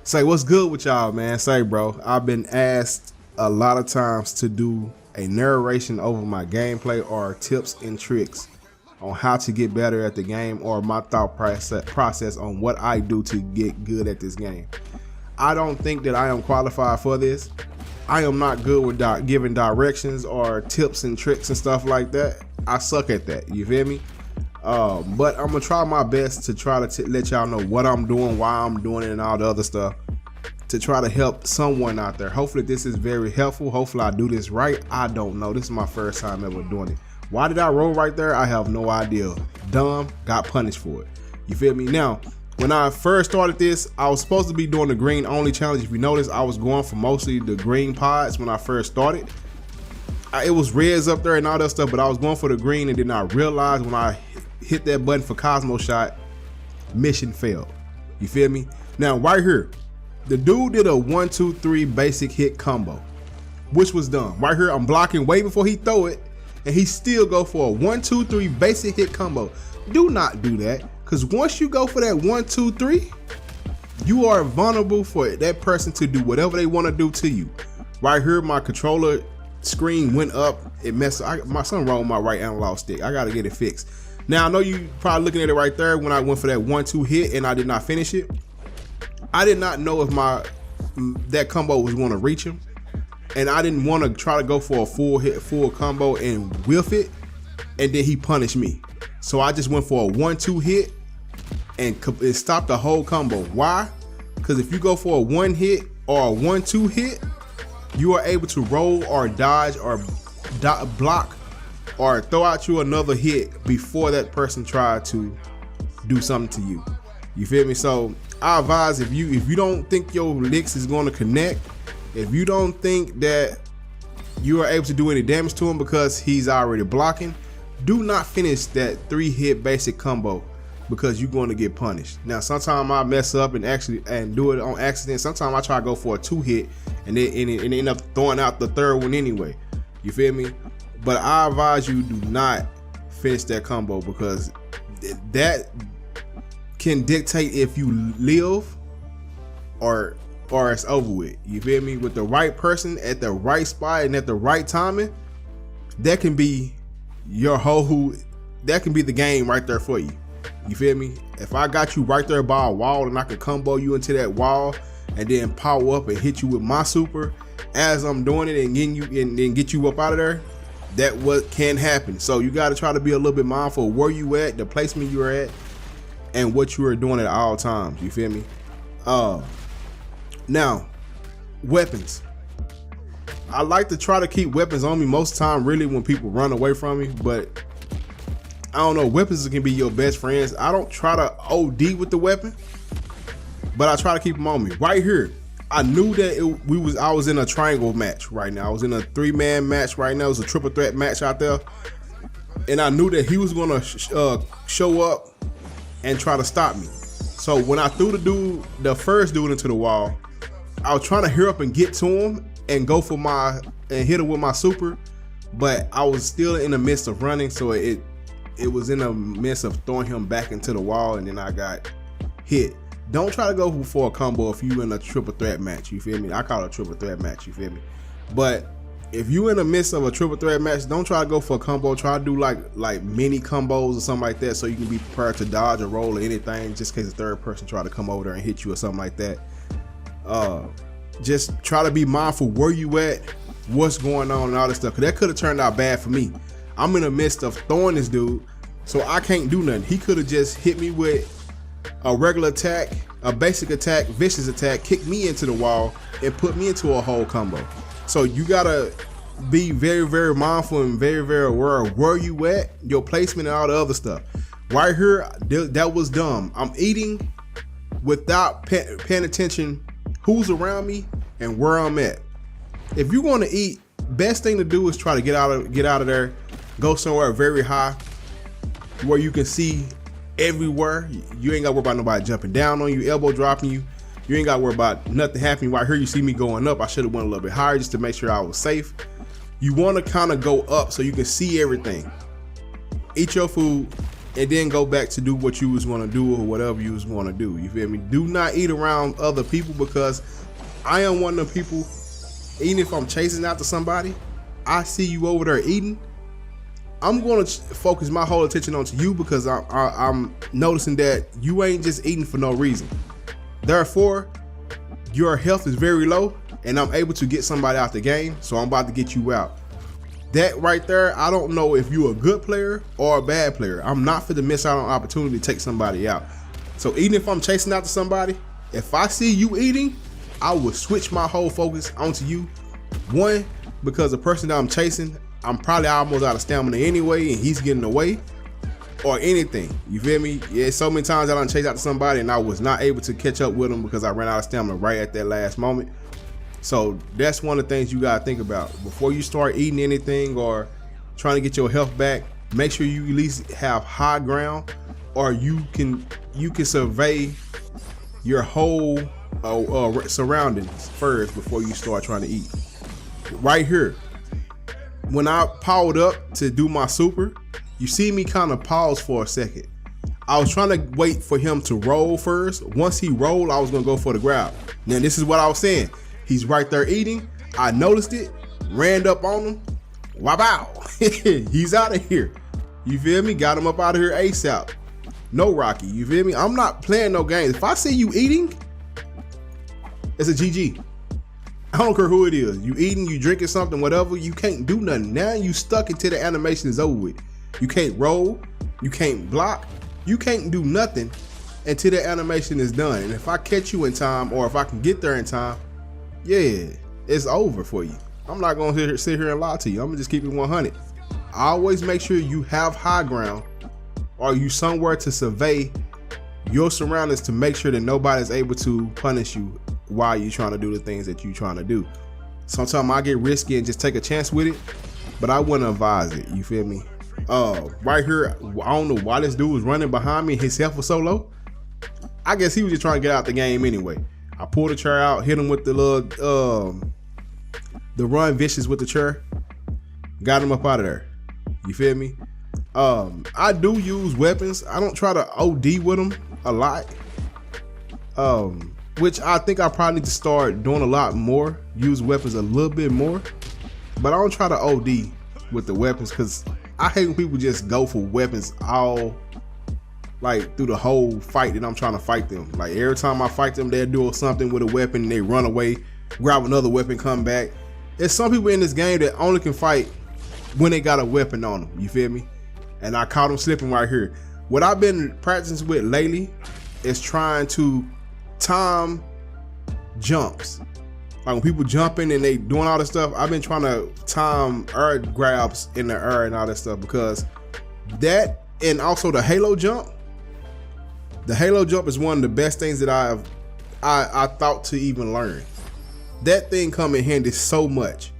Say, what's good with y'all, man? Say, bro, I've been asked a lot of times to do a narration over my gameplay or tips and tricks on how to get better at the game, or my thought process on what I do to get good at this game. I don't think that I am qualified for this. I am not good with giving directions or tips and tricks and stuff like that. I suck at that, you feel me? But I'm gonna try my best to try to let y'all know what I'm doing, why I'm doing it, and all the other stuff to try to help someone out there. Hopefully this is very helpful. Hopefully I do this right. I don't know. This is my first time ever doing it. Why did I roll right there? I have no idea. Dumb, got punished for it. You feel me? Now, when I first started this, I was supposed to be doing the green only challenge. If you notice, I was going for mostly the green pods when I first started. It was reds up there and all that stuff, but I was going for the green, and then I realized when I hit that button for Cosmo shot, mission failed. You feel me? Now right here, the dude did a 1-2-3 basic hit combo, which was dumb. Right here, I'm blocking way before he throw it, and he still go for a 1-2-3 basic hit combo. Do not do that, because once you go for that 1-2-3, you are vulnerable for that person to do whatever they want to do to you. Right here, my controller screen went up. It messed up. My son rolled my right analog stick. I gotta get it fixed. Now I know you probably looking at it right there when I went for that 1-2 hit and I did not finish it. I did not know if that combo was going to reach him, and I didn't want to try to go for a full combo and whiff it, and then he punished me. So I just went for a 1-2 hit and it stopped the whole combo. Why? Because if you go for a 1 hit or a 1-2 hit, you are able to roll or dodge or block or throw out you another hit before that person tried to do something to you. You feel me? So I advise, if you don't think your licks is going to connect, if you don't think that you are able to do any damage to him because he's already blocking, do not finish that 3-hit basic combo, because you're going to get punished. Now sometimes I mess up and do it on accident. Sometimes I try to go for a 2-hit and then end up throwing out the third one anyway. You feel me? But I advise you do not finish that combo, because that can dictate if you live or it's over with. You feel me? With the right person at the right spot and at the right timing, that can be that can be the game right there for you. You feel me? If I got you right there by a wall and I could combo you into that wall and then power up and hit you with my super as I'm doing it and getting you and then get you up out of there, that what can happen. So you got to try to be a little bit mindful of where you at, the placement you're at, and what you are doing at all times. You feel me? Now, weapons. I like to try to keep weapons on me most of the time, really, when people run away from me, but I don't know, weapons can be your best friends. I don't try to OD with the weapon, but I try to keep them on me. Right here, I knew that I was in a triangle match right now. I was in a 3-man match right now. It was a triple threat match out there, and I knew that he was gonna show up and try to stop me. So when I threw the first dude into the wall, I was trying to hurry up and get to him and go for and hit him with my super, but I was still in the midst of running, so it was in the midst of throwing him back into the wall, and then I got hit. Don't try to go for a combo if you in a triple threat match. You feel me? I call it a triple threat match. You feel me? But if you in the midst of a triple threat match, don't try to go for a combo. Try to do like mini combos or something like that, so you can be prepared to dodge or roll or anything, just in case the third person try to come over there and hit you or something like that. Just try to be mindful where you at, what's going on, and all this stuff, because that could have turned out bad for me. I'm in the midst of throwing this dude, so I can't do nothing. He could have just hit me with a regular attack, a basic attack, vicious attack, kick me into the wall, and put me into a whole combo. So you gotta be very, very mindful and very, very aware of where you at, your placement, and all the other stuff. Right here, that was dumb. I'm eating without paying attention who's around me and where I'm at. If you want to eat, best thing to do is try to get out of there, go somewhere very high where you can see everywhere. You ain't got to worry about nobody jumping down on you, elbow dropping you. You ain't got to worry about nothing happening. Right here, you see me going up. I should have went a little bit higher just to make sure I was safe. You want to kind of go up so you can see everything. Eat your food, and then go back to do what you was gonna do or whatever you was gonna do. You feel me? Do not eat around other people, because I am one of them people, even if I'm chasing after somebody, I see you over there eating, I'm gonna focus my whole attention onto you, because I'm noticing that you ain't just eating for no reason. Therefore, your health is very low, and I'm able to get somebody out the game, so I'm about to get you out. That right there, I don't know if you're a good player or a bad player. I'm not finna miss out on an opportunity to take somebody out. So even if I'm chasing after somebody, if I see you eating, I will switch my whole focus onto you. One, because the person that I'm chasing, I'm probably almost out of stamina anyway, and he's getting away, or anything. You feel me? Yeah, so many times I done chased after somebody and I was not able to catch up with them because I ran out of stamina right at that last moment. So that's one of the things you gotta think about before you start eating anything or trying to get your health back. Make sure you at least have high ground, or you can survey your whole surroundings first before you start trying to eat. Right here, when I powered up to do my super, you see me kind of pause for a second. I was trying to wait for him to roll first. Once he rolled, I was gonna go for the grab. Now this is what I was saying. He's right there eating. I noticed it, ran up on him. Wow, he's out of here. You feel me? Got him up out of here ASAP. No Rocky, you feel me? I'm not playing no games. If I see you eating, it's a GG. I don't care who it is. You eating, you drinking something, whatever, you can't do nothing. Now you stuck until the animation is over with. You can't roll, you can't block, you can't do nothing until the animation is done. And if I catch you in time, or if I can get there in time, yeah, it's over for you. I'm not gonna sit here and lie to you. I'm gonna just keep it 100. Always make sure you have high ground, or you somewhere to survey your surroundings to make sure that nobody's able to punish you while you're trying to do the things that you're trying to do. Sometimes I get risky and just take a chance with it, but I wouldn't advise it. You feel me? Right here, I don't know why this dude was running behind me. His health was so low. I guess he was just trying to get out the game anyway. I pulled the chair out, hit him with the little the run vicious with the chair, got him up out of there. You feel me? I do use weapons. I don't try to OD with them a lot, which I think I probably need to start doing a lot more. Use weapons a little bit more, but I don't try to OD with the weapons, because I hate when people just go for weapons all like through the whole fight that I'm trying to fight them. Like every time I fight them, they'll do something with a weapon and they run away, grab another weapon, come back. There's some people in this game that only can fight when they got a weapon on them. You feel me? And I caught them slipping right here. What I've been practicing with lately is trying to time jumps. Like when people jumping and they doing all this stuff, I've been trying to time air grabs in the air and all that stuff, because that, and also the halo jump. The halo jump is one of the best things that I thought to even learn. That thing come in handy so much.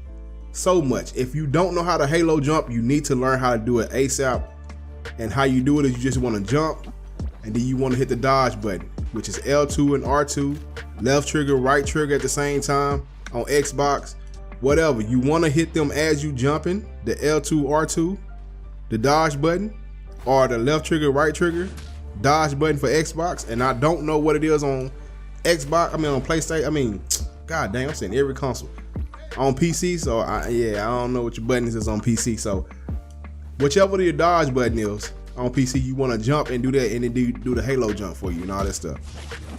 If you don't know how to halo jump, you need to learn how to do it ASAP. And how you do it is you just want to jump, and then you want to hit the dodge button, which is L2 and R2, left trigger, right trigger at the same time on Xbox. Whatever, you want to hit them as you jumping, the L2, R2, the dodge button, or the left trigger, right trigger, dodge button for Xbox. And I don't know what it is on Xbox, on PlayStation, god damn, I'm saying every console. On PC, so I don't know what your buttons is on PC. So whichever your dodge button is on PC, you want to jump and do that, and then do the halo jump for you and all that stuff.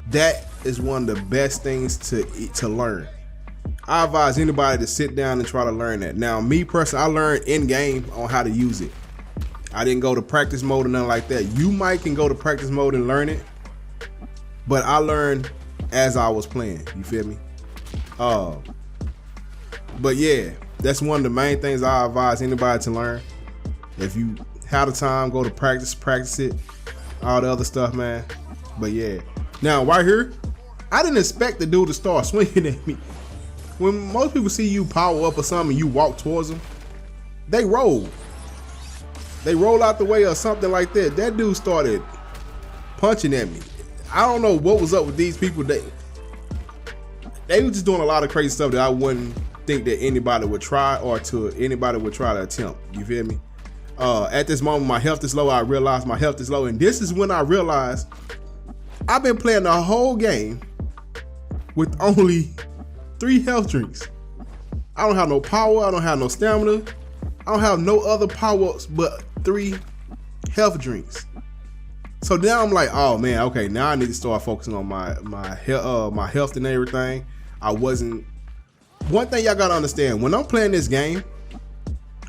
That is one of the best things to learn. I advise anybody to sit down and try to learn that. Now, me personally, I learned in game on how to use it. I didn't go to practice mode or nothing like that. You might can go to practice mode and learn it, but I learned as I was playing. You feel me? But yeah, that's one of the main things I advise anybody to learn. If you have the time, go to practice it, all the other stuff, man. But yeah, now right here, I didn't expect the dude to start swinging at me. When most people see you power up or something and you walk towards them, they roll out the way or something like that. That dude started punching at me. I don't know what was up with these people. They were just doing a lot of crazy stuff that I wouldn't think that anybody would try to attempt. You feel me? At this moment, my health is low. I realize my health is low, and this is when I realized I've been playing the whole game with only 3 health drinks. I don't have no power. I don't have no stamina. I don't have no other power-ups but 3 health drinks. So now I'm like, oh man, okay, now I need to start focusing on my health and everything. One thing y'all gotta understand, when I'm playing this game,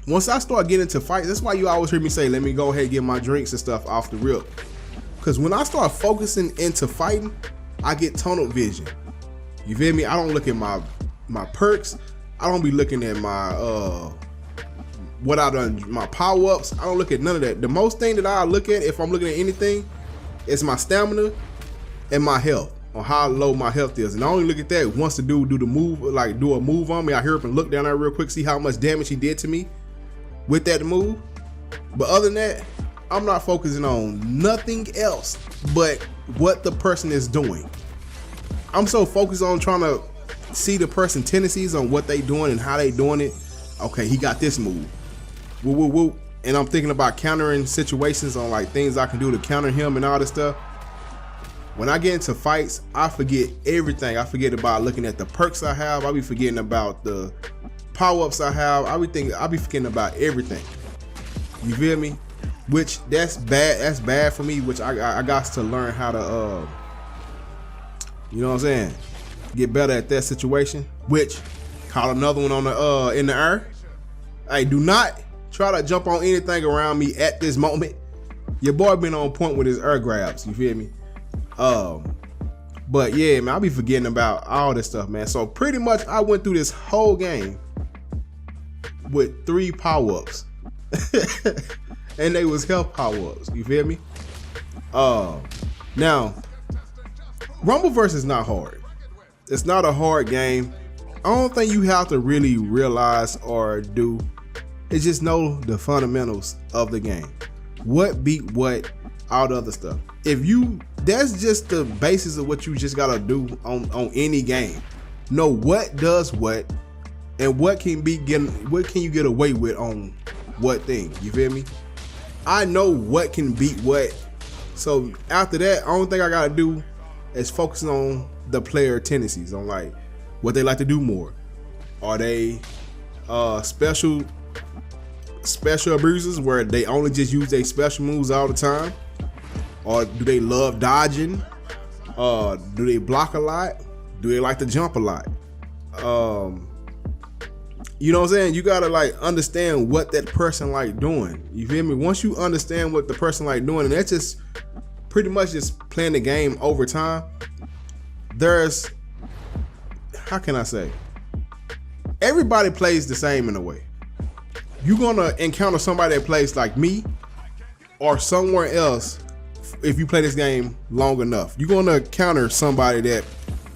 once I start getting into fights, that's why you always hear me say, let me go ahead and get my drinks and stuff off the rip. Because when I start focusing into fighting, I get tunnel vision. You feel me? I don't look at my perks. I don't be looking at my what I done, my power-ups. I don't look at none of that. The most thing that I look at, if I'm looking at anything, is my stamina and my health, on how low my health is. And I only look at that once the dude do the move, like do a move on me. I hear up and look down there real quick, see how much damage he did to me with that move. But other than that, I'm not focusing on nothing else but what the person is doing. I'm so focused on trying to see the person tendencies on what they doing and how they doing it. Okay, he got this move. Woo, woo, woo. And I'm thinking about countering situations on like things I can do to counter him and all this stuff. When I get into fights, I forget everything. I forget about looking at the perks I have. I be forgetting about the power-ups I have. I be forgetting about everything. You feel me? Which that's bad. That's bad for me. Which I got to learn how to you know what I'm saying, get better at that situation. Which caught another one on the in the air. Hey, do not try to jump on anything around me at this moment. Your boy been on point with his air grabs. You feel me? But yeah, man, I'll be forgetting about all this stuff, man. So pretty much I went through this whole game with 3 power-ups. And they was health power-ups. You feel me? Now, Rumbleverse is not hard. It's not a hard game. I don't think you have to really realize or do. It's just know the fundamentals of the game. What beat what, all the other stuff. That's just the basis of what you just gotta do on any game. Know what does what, and what can you get away with on what thing. You feel me? I know what can beat what. So after that, only thing I gotta do is focusing on the player tendencies, on like what they like to do more. Are they special abusers where they only just use their special moves all the time? Or do they love dodging? Do they block a lot? Do they like to jump a lot? You know what I'm saying? You gotta like understand what that person like doing. You feel me? Once you understand what the person like doing, and that's just pretty much just playing the game over time. There's, how can I say? Everybody plays the same in a way. You're gonna encounter somebody that plays like me or somewhere else. If you play this game long enough, you're gonna encounter somebody that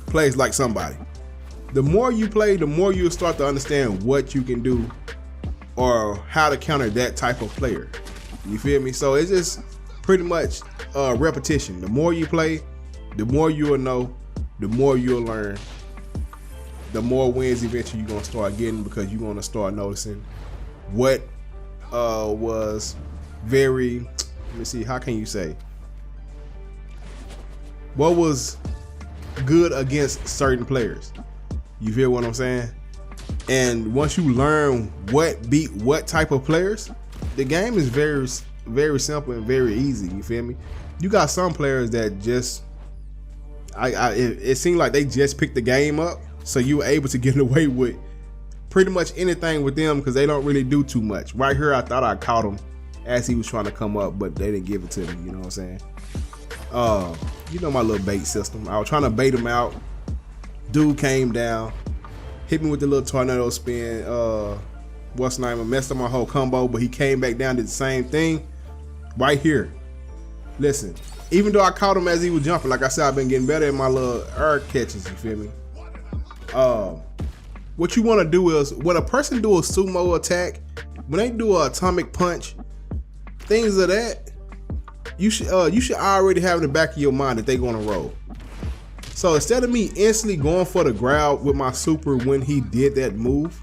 plays like somebody. The more you play, the more you'll start to understand what you can do or how to counter that type of player. You feel me? So it's just pretty much repetition. The more you play, the more you'll know, the more you'll learn, the more wins eventually you're gonna start getting, because you're gonna start noticing what was very, let me see, how can you say, what was good against certain players. You feel what I'm saying? And once you learn what beat what type of players, the game is very, very simple and very easy. You feel me? You got some players that just, it seemed like they just picked the game up, so you were able to get away with pretty much anything with them because they don't really do too much. Right here, I thought I caught him as he was trying to come up, but they didn't give it to me. You know what I'm saying? You know my little bait system. I was trying to bait him out. Dude came down, hit me with the little tornado spin. What's the name? I messed up my whole combo, but he came back down, did the same thing right here. Listen, even though I caught him as he was jumping, like I said, I've been getting better at my little air catches. You feel me? What you want to do is, when a person do a sumo attack, when they do an atomic punch, things of that, you should already have in the back of your mind that they're gonna roll. So instead of me instantly going for the grab with my super when he did that move,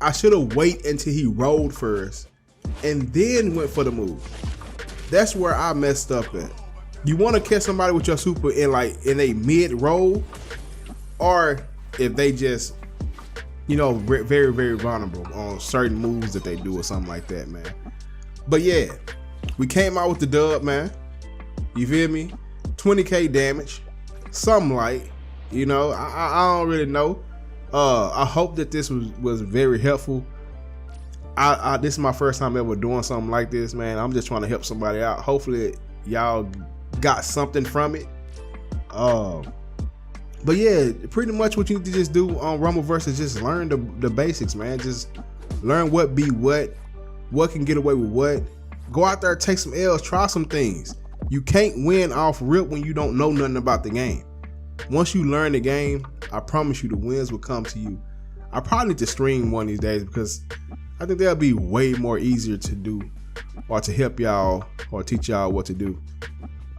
I should have waited until he rolled first and then went for the move. That's where I messed up at. You want to catch somebody with your super in a mid roll, or if they just, very, very vulnerable on certain moves that they do or something like that, man. But yeah, we came out with the dub, man. You feel me? 20k damage, something like, I don't really know. I hope that this was very helpful. This is my first time ever doing something like this, man. I'm just trying to help somebody out. Hopefully y'all got something from it. But yeah, pretty much what you need to just do on Rumbleverse is just learn the basics, man. Just learn what can get away with what. Go out there, take some L's, try some things. You can't win off rip when you don't know nothing about the game. Once you learn the game, I promise you the wins will come to you. I probably need to stream one of these days because I think that'll be way more easier to do, or to help y'all or teach y'all what to do.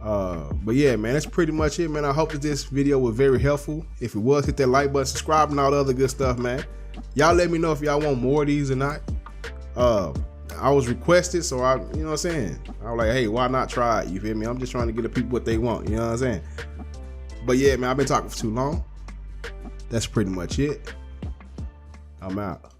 But yeah, man, that's pretty much it, man. I hope that this video was very helpful. If it was, hit that like button, subscribe, and all the other good stuff, man. Y'all let me know if y'all want more of these or not. I was requested, so I was like, hey, why not try it? You feel me? I'm just trying to get the people what they want, you know what I'm saying? But yeah, man, I've been talking for too long. That's pretty much it. I'm out.